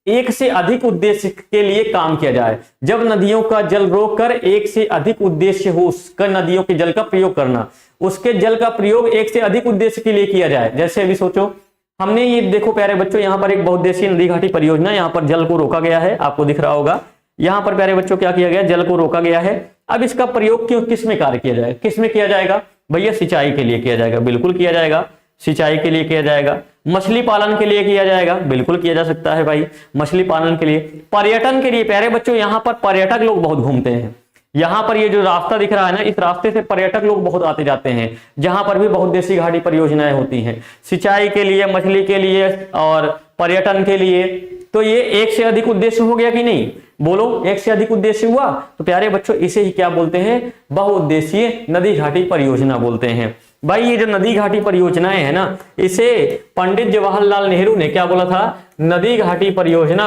एक से अधिक उद्देश्य के लिए काम किया जाए, जब नदियों का जल रोककर एक से अधिक उद्देश्य हो उसका, नदियों के जल का प्रयोग करना, उसके जल का प्रयोग एक से अधिक उद्देश्य के लिए किया जाए। जैसे अभी सोचो हमने ये देखो प्यारे बच्चों, यहाँ पर एक बहुउद्देशीय नदी घाटी परियोजना, यहाँ पर जल को रोका गया है, आपको दिख रहा होगा। यहाँ पर प्यारे बच्चों क्या किया गया, जल को रोका गया है। अब इसका प्रयोग क्यों, किस में कार्य किया जाएगा, किस में किया जाएगा भैया? सिंचाई के लिए किया जाएगा, बिल्कुल किया जाएगा। सिंचाई के लिए किया जाएगा, मछली पालन के लिए किया जाएगा, बिल्कुल किया जा सकता है भाई, मछली पालन के लिए। पर्यटन के लिए प्यारे बच्चों, यहाँ पर पर्यटक लोग बहुत घूमते हैं। यहाँ पर ये जो रास्ता दिख रहा है ना, इस रास्ते से पर्यटक लोग बहुत आते जाते हैं, जहां पर भी बहुउद्देशीय घाटी परियोजनाएं होती हैं, सिंचाई के लिए, मछली के लिए और पर्यटन के लिए। तो ये एक से अधिक उद्देश्य हो गया कि नहीं? बोलो, एक से अधिक उद्देश्य हुआ। तो प्यारे बच्चों इसे ही क्या बोलते हैं, बहुउद्देशीय नदी घाटी परियोजना बोलते हैं। भाई ये जो नदी घाटी परियोजनाएं है ना, इसे पंडित जवाहरलाल नेहरू ने क्या बोला था, नदी घाटी परियोजना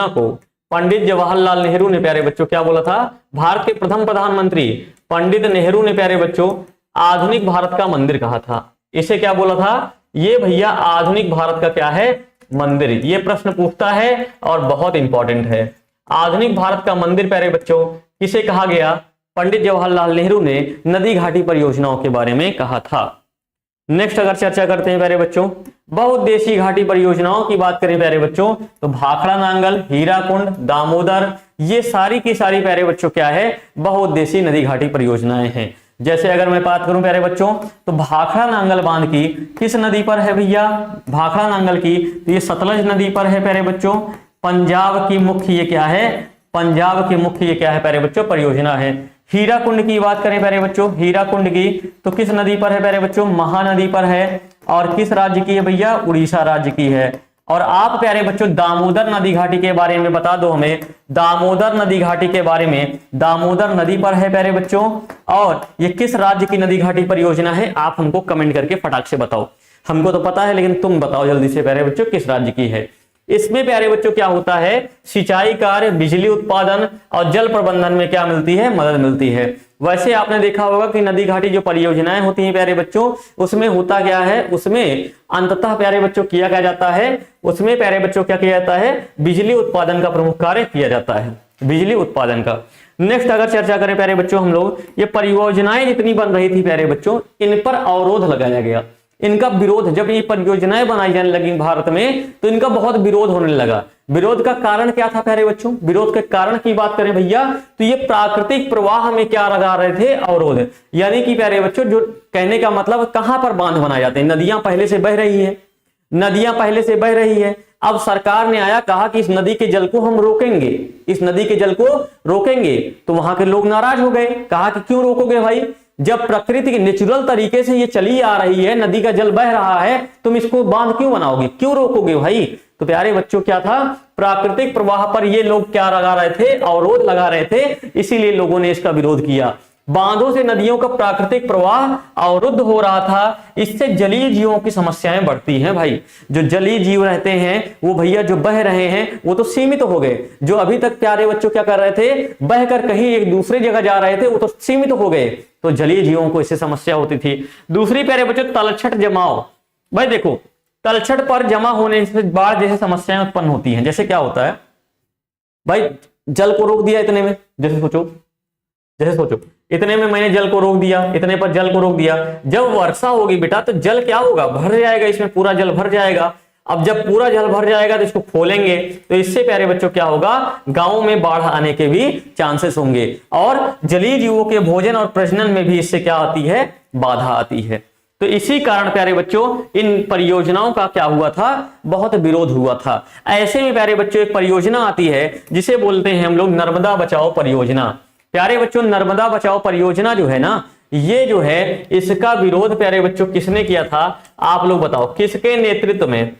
को पंडित जवाहरलाल नेहरू ने प्यारे बच्चों क्या बोला था, भारत के प्रथम प्रधानमंत्री पंडित नेहरू ने प्यारे बच्चों आधुनिक भारत का मंदिर कहा था। इसे क्या बोला था, ये भैया आधुनिक भारत का क्या है, मंदिर। ये प्रश्न पूछता है और बहुत इंपॉर्टेंट है। आधुनिक भारत का मंदिर प्यारे बच्चों किसे कहा गया, पंडित जवाहरलाल नेहरू ने नदी घाटी परियोजनाओं के बारे में कहा था। नेक्स्ट अगर चर्चा करते हैं प्यारे बच्चों, बहुउद्देशीय घाटी परियोजनाओं की बात करें प्यारे बच्चों, तो भाखड़ा नांगल, हीराकुंड, दामोदर, ये सारी की सारी प्यारे बच्चों क्या है, बहुउद्देशीय नदी घाटी परियोजनाएं हैं। जैसे अगर मैं बात करूं प्यारे बच्चों, तो भाखड़ा नांगल बांध की किस नदी पर है भैया, भाखड़ा नांगल की तो ये सतलज नदी पर है प्यारे बच्चों। पंजाब की मुख्य ये क्या है, पंजाब की मुख्य ये क्या है प्यारे बच्चों, परियोजना है। हीराकुंड की बात करें प्यारे बच्चों, हीराकुंड की तो किस नदी पर है प्यारे बच्चों, महानदी पर है। और किस राज्य की है भैया, उड़ीसा राज्य की है। और आप प्यारे बच्चों दामोदर नदी घाटी के बारे में बता दो हमें, दामोदर नदी घाटी के बारे में, दामोदर नदी पर है प्यारे बच्चों, और ये किस राज्य की नदी घाटी परियोजना है, आप हमको कमेंट करके फटाक से बताओ। हमको तो पता है लेकिन तुम बताओ जल्दी से प्यारे बच्चों किस राज्य की है। इसमें प्यारे बच्चों क्या होता है, सिंचाई कार्य, बिजली उत्पादन और जल प्रबंधन में क्या मिलती है, मदद मिलती है। वैसे आपने देखा होगा कि नदी घाटी जो परियोजनाएं होती हैं प्यारे बच्चों, उसमें होता क्या है, उसमें अंततः प्यारे बच्चों किया क्या जाता है, उसमें प्यारे बच्चों क्या किया जाता है, बिजली उत्पादन का प्रमुख कार्य किया जाता है, बिजली उत्पादन का। नेक्स्ट अगर चर्चा करें प्यारे बच्चों हम लोग, ये परियोजनाएं जितनी बन रही थी प्यारे बच्चों, इन पर अवरोध लगाया गया, इनका विरोध, जब ये परियोजनाएं बनाई जाने लगी भारत में तो इनका बहुत विरोध होने लगा। विरोध का कारण क्या था प्यारे बच्चों? विरोध के कारण की बात करें भैया तो ये प्राकृतिक प्रवाह में क्या लगा रहे थे? अवरोध। यानी कि प्यारे बच्चों, जो कहने का मतलब कहां पर बांध बनाए जाते हैं? नदियां पहले से बह रही है, नदियां पहले से बह रही है, अब सरकार ने आया कहा कि इस नदी के जल को हम रोकेंगे, इस नदी के जल को रोकेंगे, तो वहां के लोग नाराज हो गए, कहा कि क्यों रोकोगे भाई, जब प्रकृति के नेचुरल तरीके से ये चली आ रही है, नदी का जल बह रहा है, तुम इसको बांध क्यों बनाओगे, क्यों रोकोगे भाई? तो प्यारे बच्चों क्या था, प्राकृतिक प्रवाह पर ये लोग क्या लगा रहे थे? अवरोध लगा रहे थे, इसीलिए लोगों ने इसका विरोध किया। बांधों से नदियों का प्राकृतिक प्रवाह अवरुद्ध हो रहा था, इससे जलीय जीवों की समस्याएं बढ़ती हैं भाई। जो जलीय जीव रहते हैं वो भैया जो बह रहे हैं वो तो सीमित हो गए, जो अभी तक प्यारे बच्चों क्या कर रहे थे, बहकर कहीं एक दूसरे जगह जा रहे थे, वो तो सीमित हो गए, तो जलीय जीवों को इससे समस्या होती थी। दूसरी प्यारे बच्चों तलछट जमाव। भाई देखो, तलछट पर जमा होने से बाढ़ जैसी समस्याएं उत्पन्न होती हैं। जैसे क्या होता है भाई, जल को रोक दिया इतने में, जैसे सोचो इतने में मैंने जल को रोक दिया, इतने पर जल को रोक दिया, जब वर्षा होगी बेटा तो जल क्या होगा, भर जाएगा, इसमें पूरा जल भर जाएगा। अब जब पूरा जल भर जाएगा तो इसको खोलेंगे, तो इससे प्यारे बच्चों क्या होगा, गांव में बाढ़ आने के भी चांसेस होंगे, और जलीय जीवों के भोजन और प्रजनन में भी इससे क्या आती है, बाधा आती है। तो इसी कारण प्यारे बच्चों इन परियोजनाओं का क्या हुआ था, बहुत विरोध हुआ था। ऐसे में प्यारे बच्चों एक परियोजना आती है जिसे बोलते हैं हम लोग नर्मदा बचाओ परियोजना। प्यारे बच्चों नर्मदा बचाओ परियोजना जो है ना, ये जो है इसका विरोध प्यारे बच्चों किसने किया था, आप लोग बताओ किसके नेतृत्व में?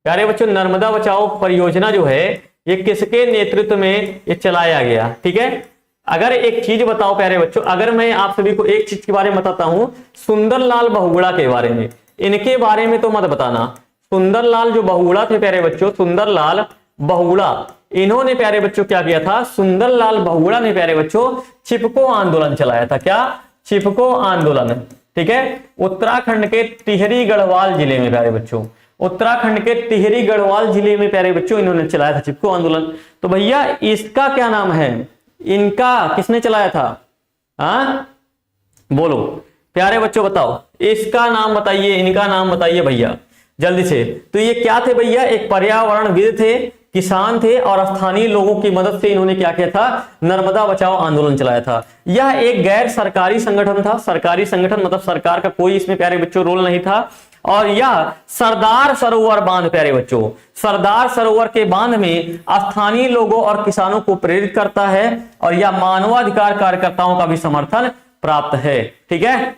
प्यारे बच्चों नर्मदा बचाओ परियोजना जो है ये किसके नेतृत्व में ये चलाया गया? ठीक है, अगर एक चीज बताओ प्यारे बच्चों, अगर मैं आप सभी को एक चीज के बारे में बताता हूं, सुंदरलाल बहुगुणा के बारे में, इनके बारे में तो मत बताना। सुंदरलाल जो बहुगुणा थे प्यारे बच्चों, सुंदरलाल बहुगुणा, इन्होंने प्यारे बच्चों क्या किया था, सुंदरलाल बहुगुणा ने प्यारे बच्चों चिपको आंदोलन चलाया था। क्या? चिपको आंदोलन। ठीक है, उत्तराखंड के टिहरी गढ़वाल जिले में प्यारे बच्चों, उत्तराखंड के टिहरी गढ़वाल जिले में प्यारे बच्चों इन्होंने चलाया था चिपको आंदोलन। तो भैया इसका क्या नाम है, इनका किसने चलाया था? हाँ बोलो प्यारे बच्चों, बताओ इसका नाम बताइए, इनका नाम बताइए भैया जल्दी से। तो ये क्या थे भैया, एक पर्यावरणविद थे, किसान थे, और स्थानीय लोगों की मदद से इन्होंने क्या किया था, नर्मदा बचाओ आंदोलन चलाया था। यह एक गैर सरकारी संगठन था, सरकारी संगठन मतलब सरकार का कोई इसमें प्यारे बच्चों रोल नहीं था। और यह सरदार सरोवर बांध प्यारे बच्चों, सरदार सरोवर के बांध में स्थानीय लोगों और किसानों को प्रेरित करता है, और यह मानवाधिकार कार्यकर्ताओं का भी समर्थन प्राप्त है। ठीक है,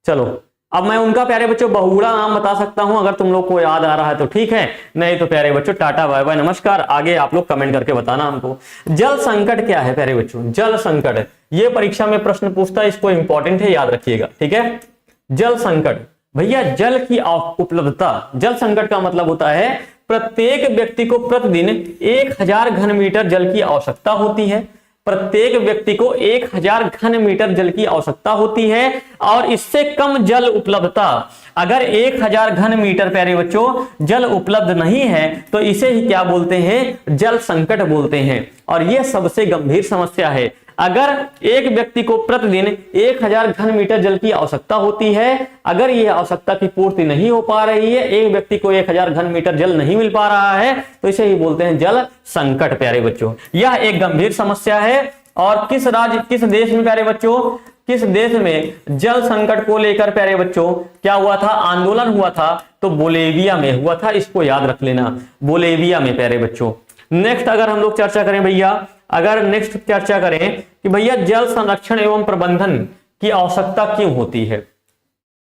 चलो अब मैं उनका प्यारे बच्चों बहुगुणा नाम बता सकता हूं, अगर तुम लोग को याद आ रहा है तो ठीक है, नहीं तो प्यारे बच्चों टाटा बाय बाय नमस्कार। आगे आप लोग कमेंट करके बताना हमको। जल संकट क्या है प्यारे बच्चों, जल संकट, ये परीक्षा में प्रश्न पूछता है, इसको इंपॉर्टेंट है, याद रखिएगा। ठीक है, जल संकट भैया जल की उपलब्धता। जल संकट का मतलब होता है प्रत्येक व्यक्ति को प्रतिदिन 1000 घन मीटर जल की आवश्यकता होती है, प्रत्येक व्यक्ति को 1000 घन मीटर जल की आवश्यकता होती है, और इससे कम जल उपलब्धता, अगर 1000 घन मीटर प्यारे बच्चों जल उपलब्ध नहीं है तो इसे ही क्या बोलते हैं, जल संकट बोलते हैं। और यह सबसे गंभीर समस्या है। अगर एक व्यक्ति को प्रतिदिन 1000 घन मीटर जल की आवश्यकता होती है, अगर यह आवश्यकता की पूर्ति नहीं हो पा रही है, एक व्यक्ति को 1000 घन मीटर जल नहीं मिल पा रहा है, तो इसे ही बोलते हैं जल संकट प्यारे बच्चों। यह एक गंभीर समस्या है। और किस राज्य, किस देश में प्यारे बच्चों, किस देश में जल संकट को लेकर प्यारे बच्चों क्या हुआ था, आंदोलन हुआ था? तो बोलेविया में हुआ था, इसको याद रख लेना, बोलेविया में प्यारे बच्चों। नेक्स्ट अगर हम लोग चर्चा करें भैया, अगर नेक्स्ट चर्चा करें कि भैया जल संरक्षण एवं प्रबंधन की आवश्यकता क्यों होती है?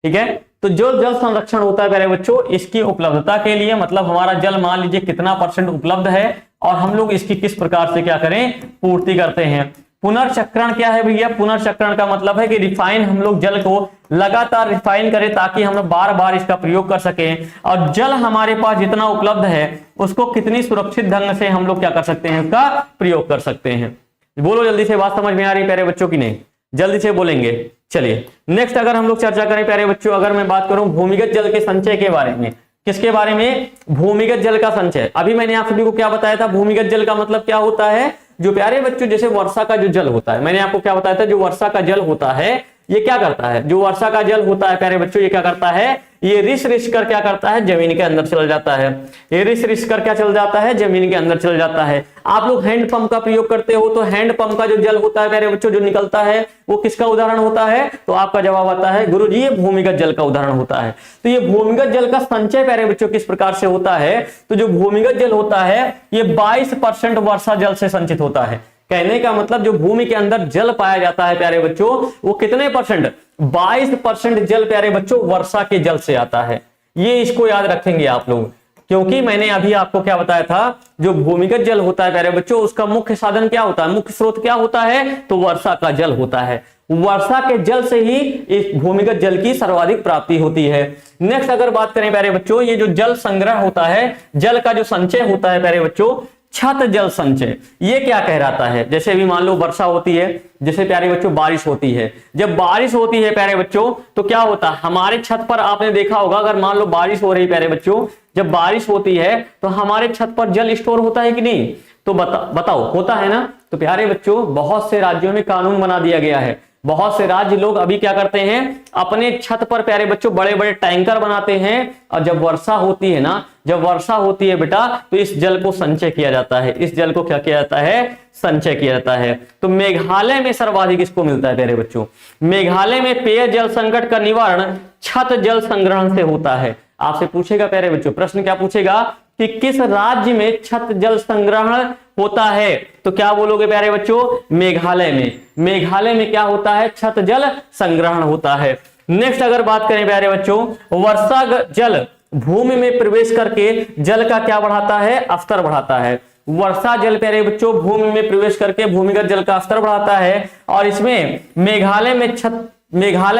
ठीक है, तो जो जल संरक्षण होता है प्यारे बच्चों, इसकी उपलब्धता के लिए, मतलब हमारा जल मान लीजिए कितना % उपलब्ध है, और हम लोग इसकी किस प्रकार से क्या करें, पूर्ति करते हैं। पुनर्चक्रण क्या है भैया, पुनर्चक्रण का मतलब है कि रिफाइन, हम लोग जल को लगातार रिफाइन करें ताकि हम लोग बार बार इसका प्रयोग कर सकें, और जल हमारे पास जितना उपलब्ध है उसको कितनी सुरक्षित ढंग से हम लोग क्या कर सकते हैं, उसका प्रयोग कर सकते हैं। बोलो जल्दी से, बात समझ में आ रही प्यारे बच्चों की नहीं? जल्दी से बोलेंगे। चलिए नेक्स्ट अगर हम लोग चर्चा करें प्यारे बच्चों, अगर मैं बात करूं भूमिगत जल के संचय के बारे में। किसके बारे में? भूमिगत जल का संचय। अभी मैंने आप सभी को क्या बताया था, भूमिगत जल का मतलब क्या होता है, जो प्यारे बच्चों जैसे वर्षा का जो जल होता है, मैंने आपको क्या बताया था, जो वर्षा का जल होता है ये क्या करता है, जो वर्षा का जल होता है प्यारे बच्चों ये क्या करता है, ये रिस रिस कर क्या करता है, जमीन के अंदर चल जाता है। ये रिस रिस कर क्या चल जाता है, जमीन के अंदर चल जाता है। आप लोग हैंड पंप का प्रयोग करते हो तो हैंड पंप का जो जल होता है प्यारे बच्चों जो निकलता है वो किसका उदाहरण होता है, तो आपका जवाब आता है गुरुजी ये भूमिगत जल का उदाहरण होता है। तो ये भूमिगत जल का संचय प्यारे बच्चों किस प्रकार से होता है, तो जो भूमिगत जल होता है ये 22% वर्षा जल से संचित होता है। कहने का मतलब जो भूमि के अंदर जल पाया जाता है प्यारे बच्चों वो कितने परसेंट, 22% जल प्यारे बच्चों वर्षा के जल से आता है। ये इसको याद रखेंगे आप लोग, क्योंकि मैंने अभी आपको क्या बताया था, जो भूमिगत जल होता है प्यारे बच्चों उसका मुख्य साधन क्या होता है, मुख्य स्रोत क्या होता है, तो वर्षा का जल होता है। वर्षा के जल से ही इस भूमिगत जल की सर्वाधिक प्राप्ति होती है। नेक्स्ट अगर बात करें प्यारे बच्चों, ये जो जल संग्रह होता है, जल का जो संचय होता है प्यारे बच्चों, छत जल संचय, ये क्या कहलाता है। जैसे भी मान लो वर्षा होती है, जैसे प्यारे बच्चों बारिश होती है, जब बारिश होती है प्यारे बच्चों तो क्या होता है, हमारे छत पर आपने देखा होगा अगर मान लो बारिश हो रही प्यारे बच्चों, जब बारिश होती है तो हमारे छत पर जल स्टोर होता है कि नहीं, तो बताओ होता है ना। तो प्यारे बच्चों बहुत से राज्यों में कानून बना दिया गया है, बहुत से राज्य लोग अभी क्या करते हैं अपने छत पर प्यारे बच्चों बड़े बड़े टैंकर बनाते हैं और जब वर्षा होती है ना, जब वर्षा होती है बेटा तो इस जल को संचय किया जाता है, इस जल को क्या किया जाता है, संचय किया जाता है। तो मेघालय में सर्वाधिक इसको मिलता है प्यारे बच्चों। मेघालय में पेय जल संकट का निवारण छत जल संग्रहण से होता है। आपसे पूछेगा प्यारे बच्चों, प्रश्न क्या पूछेगा कि किस राज्य में छत जल संग्रहण होता है, तो क्या बोलोगे प्यारे बच्चों, मेघालय में। मेघालय में क्या होता है, छत जल संग्रहण होता है। नेक्स्ट अगर बात करें प्यारे बच्चों, वर्षा जल भूमि में प्रवेश करके जल का क्या बढ़ाता है, स्तर बढ़ाता है। वर्षा जल प्यारे बच्चों भूमि में प्रवेश करके भूमिगत जल का स्तर बढ़ाता है और इसमें मेघालय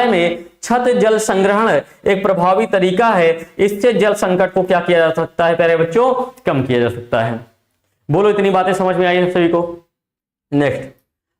में छत जल संग्रहण एक प्रभावी तरीका है। इससे जल संकट को क्या किया जा सकता है प्यारे बच्चों, कम किया जा सकता है। बोलो इतनी बातें समझ में आई है सभी को। नेक्स्ट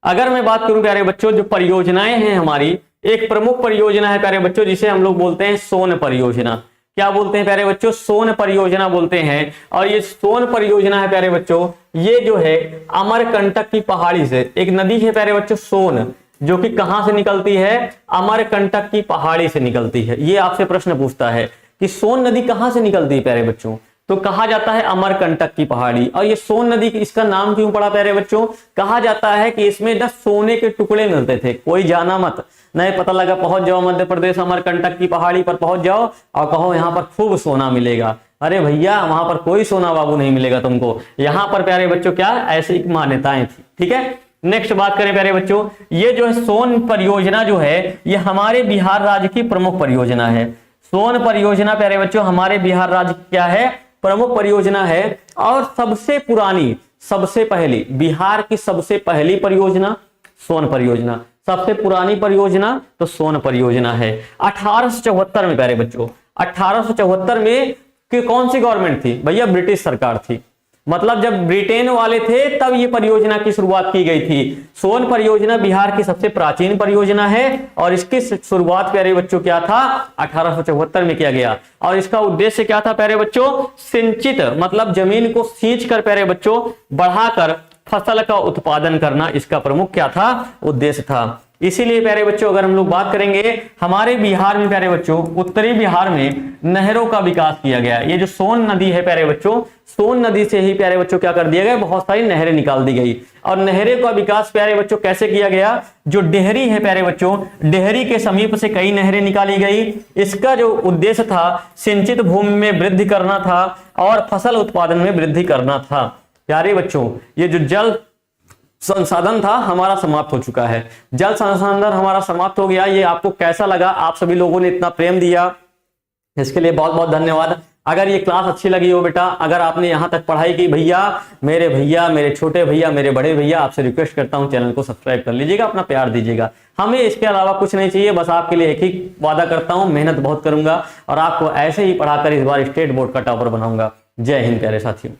अगर मैं बात करूं प्यारे बच्चों, जो परियोजनाएं हैं हमारी, एक प्रमुख परियोजना है प्यारे बच्चों जिसे हम लोग बोलते हैं सोन परियोजना। क्या बोलते हैं प्यारे बच्चों, सोन परियोजना बोलते हैं। और ये सोन परियोजना है प्यारे बच्चों, ये जो है अमरकंटक की पहाड़ी से एक नदी है प्यारे बच्चों सोन, जो कि कहां से निकलती है, अमरकंटक की पहाड़ी से निकलती है। ये आपसे प्रश्न पूछता है कि सोन नदी कहां से निकलती है प्यारे बच्चों, तो कहा जाता है अमरकंटक की पहाड़ी। और ये सोन नदी इसका नाम क्यों पड़ा प्यारे बच्चों, कहा जाता है कि इसमें 10 सोने के टुकड़े मिलते थे। कोई जाना मत, नहीं पता लगा पहुंच जाओ मध्य प्रदेश अमरकंटक की पहाड़ी पर पहुंच जाओ और कहो यहाँ पर खूब सोना मिलेगा। अरे भैया वहां पर कोई सोना बाबू नहीं मिलेगा तुमको, यहाँ पर प्यारे बच्चों क्या ऐसी मान्यताएं थी। ठीक है, नेक्स्ट बात करें प्यारे बच्चों, ये जो है सोन परियोजना जो है ये हमारे बिहार राज्य की प्रमुख परियोजना है। सोन परियोजना प्यारे बच्चों हमारे बिहार राज्य की क्या है, प्रमुख परियोजना है। और सबसे पुरानी, सबसे पहली, बिहार की सबसे पहली परियोजना सोन परियोजना, सबसे पुरानी परियोजना तो सोन परियोजना है। 1874 में प्यारे बच्चों, 1874 में कि कौन सी गवर्नमेंट थी भैया, ब्रिटिश सरकार थी। मतलब जब ब्रिटेन वाले थे तब ये परियोजना की शुरुआत की गई थी। सोन परियोजना बिहार की सबसे प्राचीन परियोजना है और इसकी शुरुआत प्यारे बच्चों क्या था, 1874 में किया गया। और इसका उद्देश्य क्या था प्यारे बच्चों, सिंचित मतलब जमीन को सींच कर प्यारे बच्चों बढ़ाकर फसल का उत्पादन करना इसका प्रमुख क्या था, उद्देश्य था। इसीलिए प्यारे बच्चों अगर हम लोग बात करेंगे हमारे बिहार में प्यारे बच्चों, उत्तरी बिहार में नहरों का विकास किया गया। ये जो सोन नदी है प्यारे बच्चों, सोन नदी से ही प्यारे बच्चों क्या कर दिया गया, बहुत सारी नहरें निकाल दी गई। और नहरें का विकास प्यारे बच्चों कैसे किया गया, जो डेहरी है प्यारे बच्चों, डेहरी के समीप से कई नहरें निकाली गई। इसका जो उद्देश्य था सिंचित भूमि में वृद्धि करना था और फसल उत्पादन में वृद्धि करना था। प्यारे बच्चों ये जो जल संसाधन था हमारा समाप्त हो चुका है, जल संसाधन हमारा समाप्त हो गया। ये आपको कैसा लगा, आप सभी लोगों ने इतना प्रेम दिया, इसके लिए बहुत बहुत धन्यवाद। अगर ये क्लास अच्छी लगी हो बेटा, अगर आपने यहाँ तक पढ़ाई की भैया, मेरे छोटे भैया, मेरे बड़े भैया, आपसे रिक्वेस्ट करता हूँ चैनल को सब्सक्राइब कर लीजिएगा, अपना प्यार दीजिएगा। हमें इसके अलावा कुछ नहीं चाहिए, बस आपके लिए एक ही वादा करता हूँ, मेहनत बहुत करूंगा और आपको ऐसे ही पढ़ाकर इस बार स्टेट बोर्ड का टॉपर बनाऊंगा। जय हिंद प्यारे साथियों।